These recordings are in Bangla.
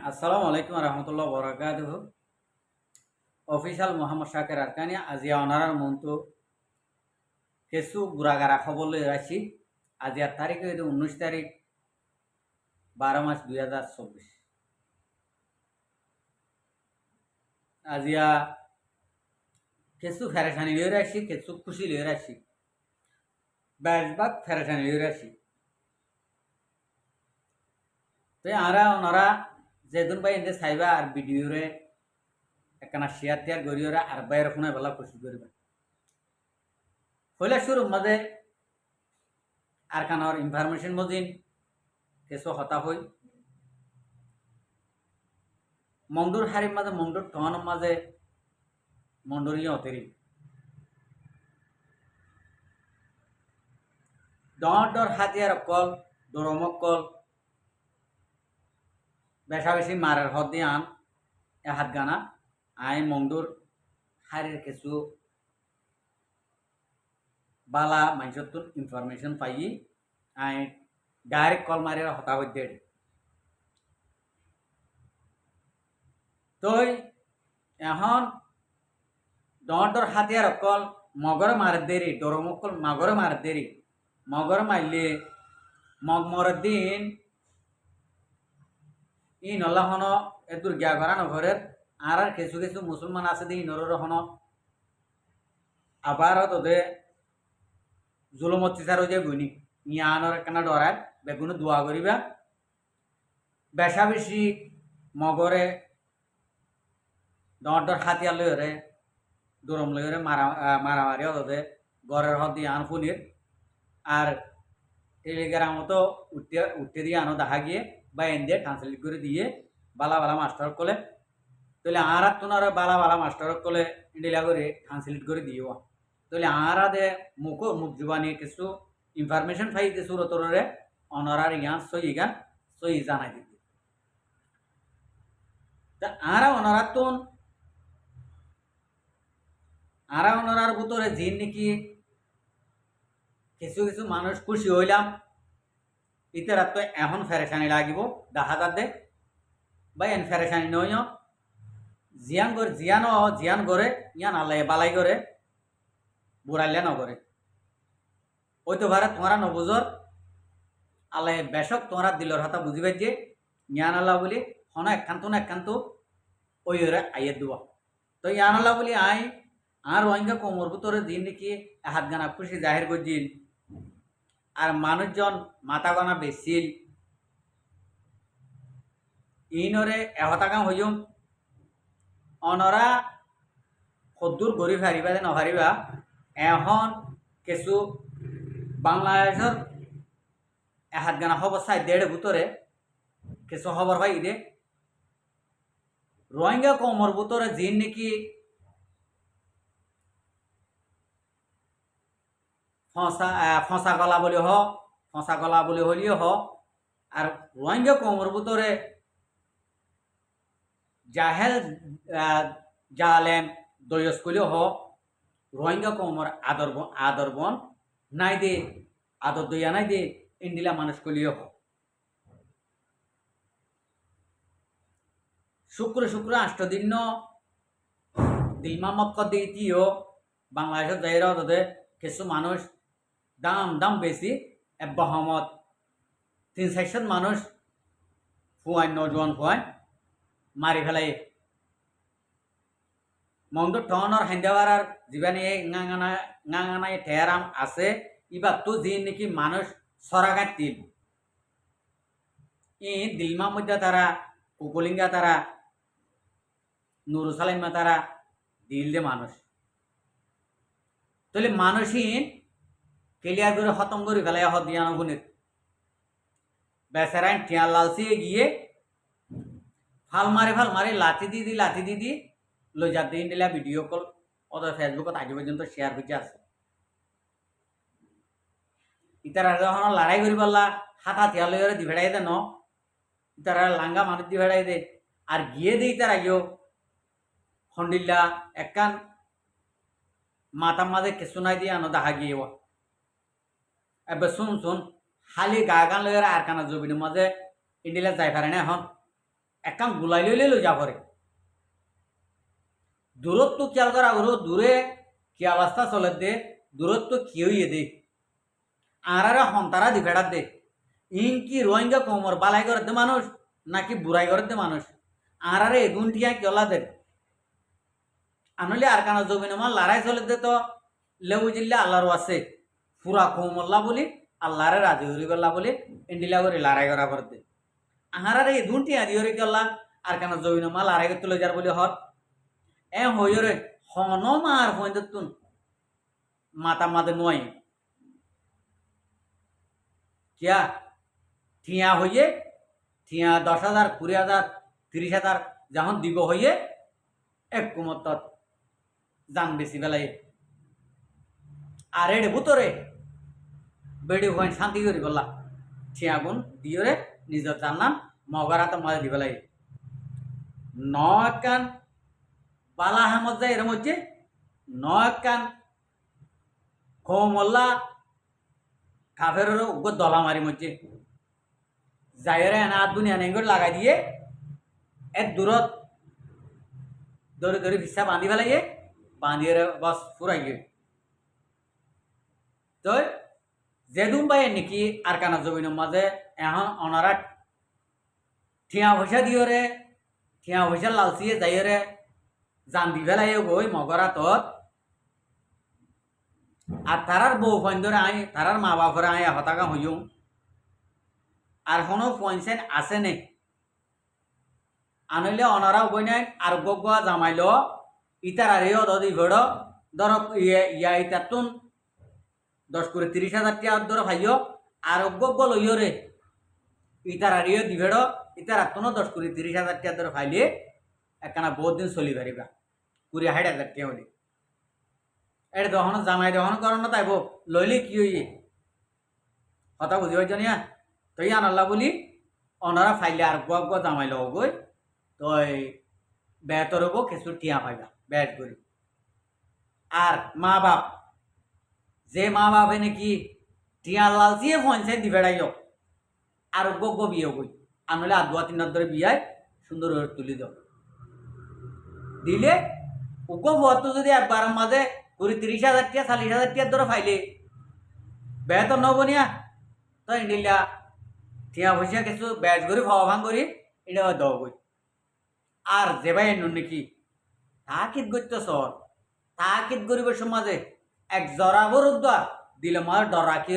আসসালামু আলাইকুম রহমতুল্লাহ বরাকাতুহ। অফিসাল মোহাম্মদ শাকের আরকানি আজিয়া অনারার মন্তু কিছু গুড়াগাড়া খবর লই রাখছি। আজিয়ার তারিখ হইতে 19 তারিখ 12 মাস 2024। আজিয়া কিছু ফেরেশানি লই রাখছি, কিছু খুশি লই রাখছি, বেশভাগ ফেরেশানি লই রাখছি। তো আরা ওনারা যেদিন ভাই এনে চাইবা আর ভিডিওরে একখানা শেয়ার টেয়ার করিওরা আর বাইরে ফোনে বেলা খুশি করিবা হইলে শুরু মাঝে আর কানার ইনফরমেশন মজিন কিছু হতা হই মন্ডুর হারির মাঝে মন্ডুর টনের মাঝে মন্ডুরিয়া অতেরি ডর হাতিয়ার অকল দরমকল বেশা বেশি মারের হদ দিয়ে আন এ হাত গানা আই মন্ডুর হারির কিছু বালা মানুষের information pi I direct call মারিয়া হতা হইতে তই এখন ডর হাতিয়ার অকল মগরে মার দেরি ডরমকল মগরে মার দেরি মগরে মারলে মগ মরের দিন ই নলা হন এ দুর্গা করা নঘরের আর কিছু কিছু মুসলমান আছে দি নরর হন আবার তোদের জুলুম অত্যাচার হয়ে যায় গুনি ইয়ানোর একখানা ডরায় বেগুনো দোয়া করিবা বেশা বেশি মগরে ডর হাতিয়ার লইরে দরম লইরে মারামারি হতে গড়ের হদ দিয়ে আন ফুনির আর টেলিগ্রাম মতো উঠতে দিয়ে আনো দেখা গিয়ে বা এন দিয়ে ট্রান্সলেট করে দিয়ে বালা বালা মাস্টার কলে তাহলে আর তোমার বালা বালা মাস্টার কলে ইন্ডিলা করে ট্রান্সলেট করে দিও তাহলে আর দে মুখ জুবানি কিছু ইনফরমেশন পাই দিয়ে সুরতরে অনরার ইয়ান সই গান সই জানাই দিতে তা আরা ওনারার ভিতরে জিন নাকি কিছু কিছু মানুষ খুশি হইলাম ইতারা তো এখন ফেরেশানি লাগিব দেখা যাতে বা এন ফেরেশানি নয় জিয়ান করে ইয়ান আল্লাহ বালাই করে বুড়াইলে নগরে ওই তো ভারে তোমরা নবুজর আল্লাহ বেশক তোমরা দিলর হাতা বুঝিবে যে ইয়ান আল্লাহ বলি হন একখান্ত ওই আইয়ে দেওয়া তো ইয়ান আল্লাহ বলি আই আর রোহিঙ্গা কোমর ভিতরে দিন নাকি হাত গানা খুশি জাহির করছিল আর মানুষজন মাথা গানা বেছিল ইনরে এহতাকাম হইম অনরা সদ্দূর ঘুরি ফারিবা যে নফারিবা এখন কিছু বাংলাদেশের হাত গানা খবর চাই দেড় ভিতরে কিছু খবর হয় দে রোহিঙ্গা কোমর ভিতরে জিন নাকি ফসা গলা বলি হলিও হ আর রোহিঙ্গা কোমর ভিতরে জাহেল জালেম দয়স কলিও হ রোহিঙ্গা কোমর আদরবন নাই দে আদর দইয়া নাই দে ইন্ডিলা মানুষ কলিও হ শুক্র 8 দিন দিলমা মক্ক দিয়েও বাংলাদেশের জাহিরা তাদের কিছু মানুষ দাম বেশি বহমত 3-4 মানুষ ফুয়াই নজওয়ান ফুয়াই মারি ফেলাই মন্দ টনর হাইন্দাবার আর জীবানি গাঙানাই ঠেরাম আছে ইবার তো যে নাকি মানুষ সরাগাত দিল ই দিলমা মধ্যে তারা কুকুলিঙ্গা তারা নুরুসালাইমা তারা দিল দে মানুষ তাহলে মানুষহীন ক্লিয়ার করে খতম করে ফেলাই হদিয়ানো গুণের বেচারাইন টিয়া লালসিয়ে গিয়ে ফাল মারি লাঠি দিদি লই যাতে ইন্ডিলা ভিডিও কল ওদের ফেসবুকত আগে পর্যন্ত শেয়ার হয়েছে আছে ইতারা যখন লড়াই করি পারলা হাত হাতিয়া লই দি ভেড়াই দে ন ইতারা লাঙ্গা মানুষ দি ভেড়াই দে আর গিয়ে দে ইতার আগেও হন্ডিল্লা একান মাতার মাঝে কিছু নাই দিয়ে আনো দেখা গিয়ে এবার শুন খালি গা গান লইয়ার আর কানা জবিনের মাঝে ইন্ডিলা যাই পারে না এখন একান গুলাই লইলে লই যা করে দূরত্ব খেয়াল করা ওর দূরে কি অবস্থা চলে দে দূরত্ব কি হইয়ে দে আর হন্তারা দি ফেড়ার দে ইনকি রোহিঙ্গা কোমর বালাই করে দে মানুষ নাকি বুড়াই করে দে মানুষ আর এগুন টিয়া কেলা দে আনলে আর কানা জমিন আমার লড়াই চলে দে তো লেবু জিল্লে আল্লাহর আছে পুরা কোমল্লা বলি আল্লাহরে রাজি হরি গল্লা বলি ইন্ডিলা করে লড়াই করা করে দে আহারে এগুন টিয়া দিওরে কেলা আর কানা জমিন আমার লড়াই করতে লই যার বলি হর এ হইরে হন মার হইন তুন মাতা মাদে নয় কিয়া ঠিয়া হইয়ে ঠিয়া 10,000 20,000 30,000 যখন দিব হইয়ে এক কুমত জান বেশি বেলায় আর এড়ে বুতরে বেড়ি হইন শান্তি করি বললা ঠিয়া গুণ দিওরে নিজের জানলাম মগরা তো মজা দিবেলাই নকান বালা হামত যায় এর মধ্যে নকান খোমল্লা কাফের উগ্র দলা মারি মধ্যে যাইরে এনা দুনিয়া নেঙ্গর লাগাই দিয়ে এক দূরত দৌড়ে দৌড়ে ভিসা বাঁধি ফেলাইয়ে বাঁধিয়ে বস ফুরাই গিয়ে তো যেদুম পাই নাকি আর কানা জমিনের মাঝে এখন অনারা ঠিয়া পয়সা দিও রে ঠিয়া পয়সা লালচিয়ে যাই রে জান দি ফেলাইয়ে গই মগরা তোর আর তারার বউ ফোন ধরে আই তারার মা বাপরে আই হতাকা হইও আর কোনো পয়সেন আছে নে আনলে অনারা বই নাই আর গগুয়া জামাইল ইতার আর দি ভেড় ধর ইয়া ইতার তুন 10 করে 30,000 টাকা ধর ভাইও আর গগ লইও রে ইতার আর দি ভেড় ইতার আর তুন 10 করে 30,000 টাকা ধর ফাইলে একখানা বহুত দিন চলি পারিবা 20,000 টাকা হলে এটা দহন জামাই দহন করো না তাইব লইলে কি হইয়ে কথা বুঝি পাইছ নিয়া তই আনাল্লা বলি অনারা ফাইলে আর গুয়া গুয়া জামাই লব গই তই বেতর হবো কিছু টিয়া পাইবা ব্যাট করি আর মা বাপ যে মা বাপে নাকি টিয়া লালচিয়ে ফোনছে দি বেড়াইও আর গগ বিয়ে গই আনলে আর 2-3 ধরে বিয়ায় সুন্দর তুলি দাও দিলে উগো ভত যদি একবার মাঝে 30,000 টাকা 40,000 টাকা ধরে ফাইলে বেতন নবনিয়া তো ইন্ডিলা টিয়া পয়সা কিছু ব্যাট করি খাওয়া ভাঙ করি এটা দাও গই আর যে ভাই এন নাকি তাকিদ করত সর তাকিদ করিব সমাজে এক জরা বরুদ্দার দিলে মার ডর রাখি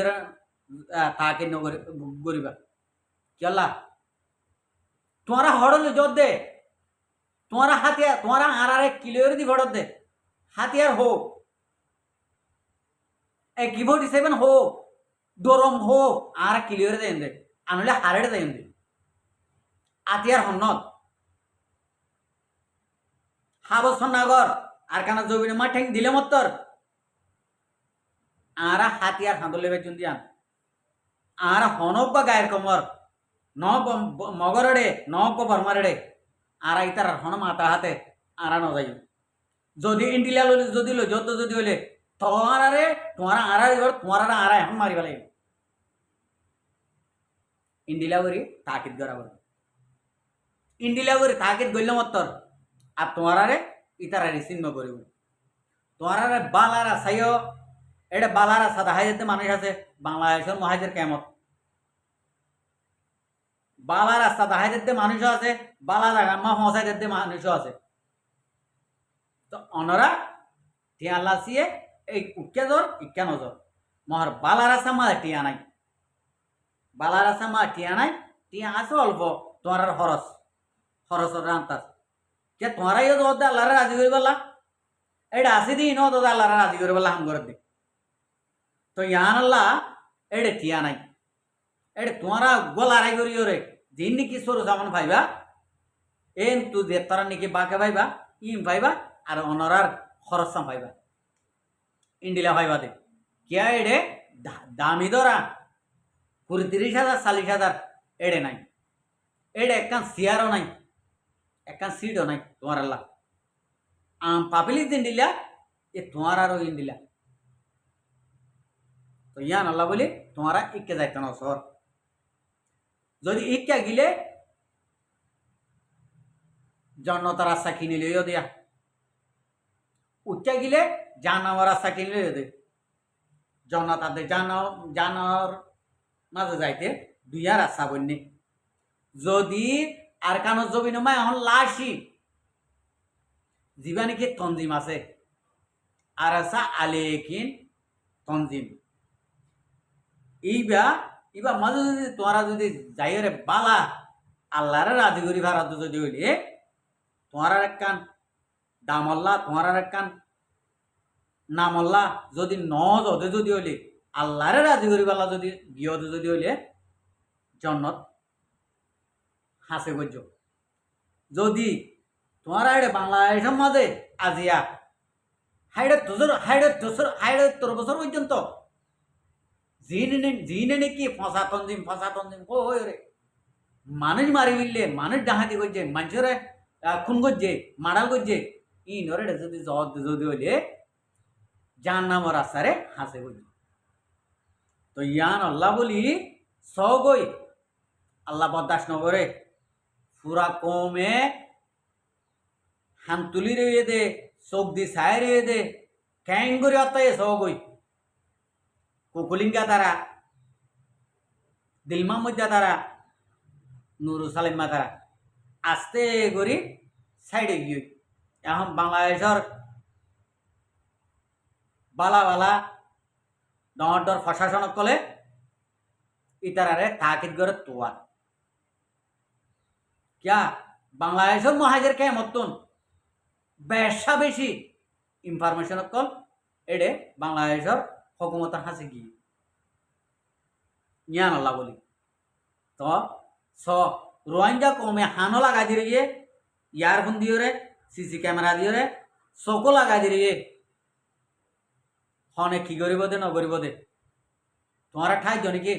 তাকে করিবা কেলা তোমারা হড়লে জোর দে তোমারা হাতিয়ার তোমারা আর কিলোর দি ভড়ত দে হাতিয়ার হোক 47 হোক দরম হোক আর কিলিয়রে দেন দে আনলে হারেড়ে দেন দে আতিয়ার হন্নত হাবসন নাগর আর কানা জবিনে মা ঠেং দিলে মত্তর আর হাতিয়ার হাঁদলে বেচুন দিয়ান আর হনক গায়ের কমর ন মগরড়ে ন বর্মারেড়ে আর ইতার হন মাতা হাতে আর ন যাই যদি ইন্ডিলা লইলে যদি লো যত যদি হইলে তোমার আরে তোমার আড়া এবার তোমার আড়া এখন মারি ফেলাই ইন্ডিলা করি তাকিদ করা বলে ইন্ডিলা করি তাকিদ গইলে মত্তর আর তোমার আরে ইতার চিহ্ন করিব তোমার আরে বালারা সাইও এটা বালারা সাদা হাইতে মানুষ আছে বাংলাদেশের মহাজের কেমত বালা রাস্তা দাহাই দিতে মানুষ আছে বালা জায়গা মা পৌঁছাই দিতে মানুষও আছে তো অনরা টিয়া লাচিয়ে এই উক্কে জ্বর ইক্কা নজর মহর বালা রাস্তা মা টিয়া নাই বালা রাস্তা মা টিয়া নাই টিয়া আছে অল্প তোমার খরচ খরচের রান্তাস কে তোমারা ইয়ে দে আল্লাহরে রাজি করি বললা এটা আসি দি ন দাদা আল্লাহরে রাজি করি বললা হাম করে দি তো ইয়ান আল্লাহ এটা টিয়া নাই এটা তোমারা গোল আড়াই করি রে দিন নাকি সরু সামান পাইবা এন তু যে তারা নাকি বাকে পাইবা ইম পাইবা আর অনরার খরচ পাইবা ইন্ডিলা পাইবা দে কিয়া এডে দামি ধরা 30,000 40,000 এডে নাই এডে একখান চেয়ারও নাই একখান সিটও নাই তোমার আল্লাহ পাবলিক দিন দিলা এ তোমার আরও ইন্ডিলা তো ইয়ান আল্লাহ বলি তোমারা ইকে যাইতে না শহর যদি ইকা গিলে জন্নত রাস্তা কিনে লইও দিয়া উচ্চা গিলে জানাওয়ার রাস্তা কিনে লইও দে জনতাদের জানার মাঝে যাইতে দুইয়া রাস্তা বন্যে যদি আর কানো জমি নমায় এখন লাশি যিবা নাকি তঞ্জিম আছে আর আসা আলেকিন তঞ্জিম ইবা মাঝে যদি তোমরা যদি যাইরে বালা আল্লাহরে রাজি করি ভারত যদি হইলে তোমার একখান দামল্লা তোমার একখান নামল্লা যদি নদে যদি হইলে আল্লাহরে রাজি করি বালা যদি গিয়তে যদি হইলে জন্নত হাসে গজ্য যদি তোমারা এটা বাংলাদেশের মাঝে আজিয়া হাইডে তোর বছর পর্যন্ত জিনে নাকি ফসা তঞ্জিম কই রে মানুষ মারি মিললে মানুষ ডাহাতি করছে মানুষের খুন করছে মারাল করছে ইনরে যদি যদি হইলে যার নাম রাস্তারে হাসে গজ্য তো ইয়ান আল্লাহ বলি সগই আল্লাহ বরদাস্ত নগরে পুরা কমে হান তুলি রয়ে দে চোখ দি চাই রয়ে দে ক্যাং করে অত্যায় সগই কুকুলিঙ্গা তারা দিলমা মধ্যা তারা নুরু সালিমা তারা আস্তে করি সাইডে গিয়ে এখন বাংলাদেশের বালা বালা ডর প্রশাসনক কলে ইতারারে তাকিদ করে তোয়ার क्या বাংলাদেশের মহাজের কে মতন বেশা বেশি ইনফরমেশন কল এডে বাংলাদেশের হকুমতের হাসে গিয়ে ইয়ান আল্লাহ বলি তো রোহিঙ্গা কমে হানো লাগা দিয়ে ইয়ারফোন দিয়ে রে সিসি ক্যামেরা দিয়ে রে চকু লাগা দিয়ে হনে কি করিব দে নকরিব দে তোমার ঠাই জানি কি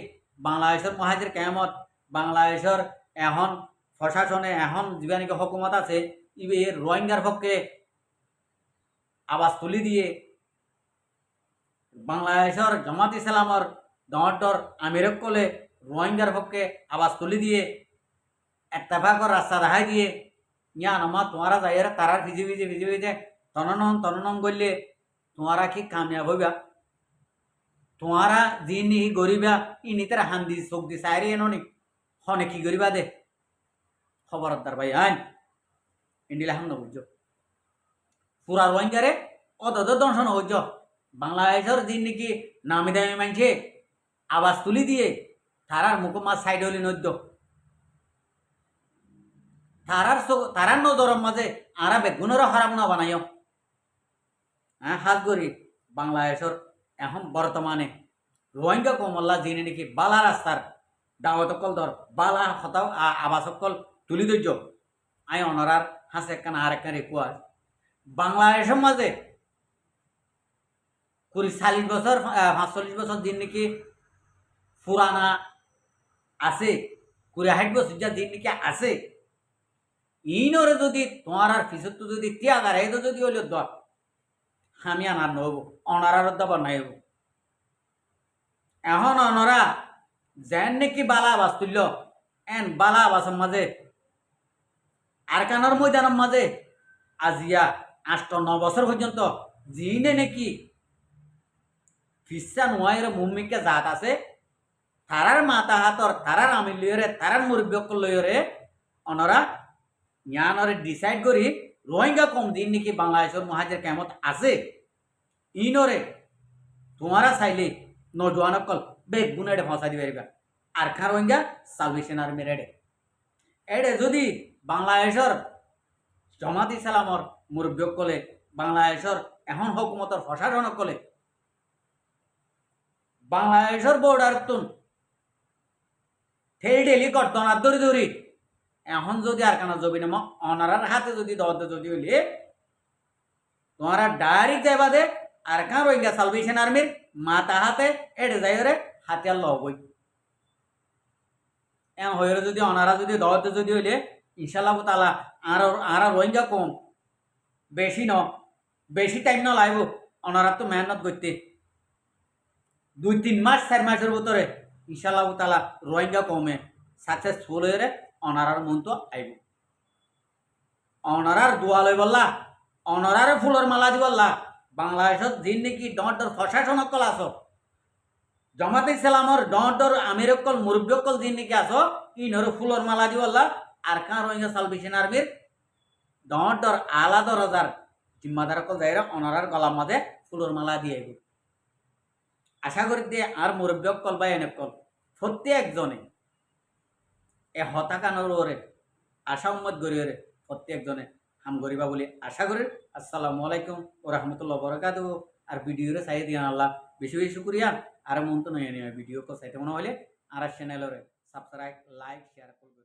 বাংলাদেশের মহাজের কেমত বাংলাদেশের এখন প্রশাসনে এখন যা নাকি হকুমত আছে ইবে রোহিঙ্গার পক্ষে আওয়াজ তুলি দিয়ে বাংলাদেশের জামাত ইসলামর দর আমিরক কলে রোহিঙ্গার পক্ষে আওয়াজ তুলি দিয়ে এত্তেফাকর রাস্তা দেখাই দিয়ে ইয়া নমা তোমারা যাই তারার ভিজে ভিজে তননন করলে তোমারা কি কামিয়াব হইবা তোমারা যিনি গরিবা ইনি তারা হান্দি চোখ দি চাইরে এনি হনে কি করিবা দে খবরদার ভাই আইন ইন্ডিলা হাম নবুঝ পুরা রোহিঙ্গারে অত দংশন হইজ বাংলাদেশের যিনি নাকি নামি দামি মানছে আওয়াজ তুলি দিয়ে তারার মুখমা সাইড হলি নদ্য তারার নজরের মাঝে আরা বেগুনেরও হারাম না বানাইও হ্যাঁ হাত করি বাংলাদেশের এখন বর্তমানে রোহিঙ্গা কমল্লা যিনি নাকি বালা রাস্তার ডাওয়াতকল ধর বালা হতাও আবাসকল তুলি ধৈর্য আই অনরার হাসে একখান আর একখান রেকুয়ার বাংলাদেশের মাঝে 40-40 বছর 45 বছর দিন নাকি পুরানা আছে 60 বছর যা দিন নাকি আছে ইনরে যদি তোমার আর ফিসত যদি ত্যাগার এই যদি হইল দর আমি আনার নহব অনারার দাবার নাই হব এখন অনরা যেন নাকি বালা আবাস তুলল এন বালা আবাসের মাঝে আর কানার ময়দানের মাঝে আজিয়া 8-9 বছর পর্যন্ত যিনি নাকি ফিসা নোয়াইয়ের মুম্মিকে জাত আছে তারার মাতা হাতর তারার আমির লইরে তারার মুরব্বক লইরে অনরা ইয়ানরে ডিসাইড করি রোহিঙ্গা কম দিন নাকি বাংলাদেশের মহাজের কেমত আছে ইনরে তোমারা চাইলে নজওয়ানক কল বেগ গুণেডে ফসা দিবে আর খা রোহিঙ্গা সালভেশন আর্মির এডে যদি বাংলাদেশের জামাত ইসলামর মুরব্বক কলে বাংলাদেশের এখন হকুমতর প্রশাসনক কলে বাংলাদেশের বর্ডার তুন ডেলি কর্তনার ধরি এখন যদি আর কানা জবি নাম অনারার হাতে যদি দতে যদি হইলে তোমারা ডাইরেক্ট যাইবা দে আর কান রোহিঙ্গা সালভেশন আর্মির মাথা হাতে এডে যাইরে হাতিয়ার লবই এম হইরে যদি অনারা যদি দতে যদি হইলে ইনশাআল্লাহ তাআলা আর রোহিঙ্গা কম বেশি টাইম না লাগব অনারা তো মেহনত করতে 2-3 মাস 4 মাসের ভিতরে ইনশাআল্লাহ তাআলা রোহিঙ্গা কমে সাকসেসফুল হয়ে অনারার মন তো আইব অনরার দোয়া লই বললা অনরারে ফুলর মালা দি বললা বাংলাদেশত যিন নেকি ডর প্রশাসন অকল আস জামাতে ইসলামর ডর আমির অকল মুরব্বী অকল যিন নেকি আস ইনর ফুলর মালা দি বললা আর কাঁ রোহিঙ্গা সালভেশন আর্মির ডর আলা দরজার জিম্মাদার অকল যাইরা অনরার গলার মাঝে ফুলর মালা দিয়ে আশা করি দিয়ে আর মুরব্বী অকল বা এনে কল প্রত্যেকজনে এ হতাকানোর ওরে আশা উম্মত গড়িয়ে প্রত্যেকজনে হাম গরিবা বলে আশা করি। আসসালামু আলাইকুম ও রহমতুল্লাহ বরকাতু। আর ভিডিওরে চাই দিয়ান আল্লাহ বেশি বেশি শুক্রিয়া। আর মন তো নয় ভিডিও কো চাইতে মনে হলে আর চ্যানেলরে সাবস্ক্রাইব লাইক শেয়ার করবে।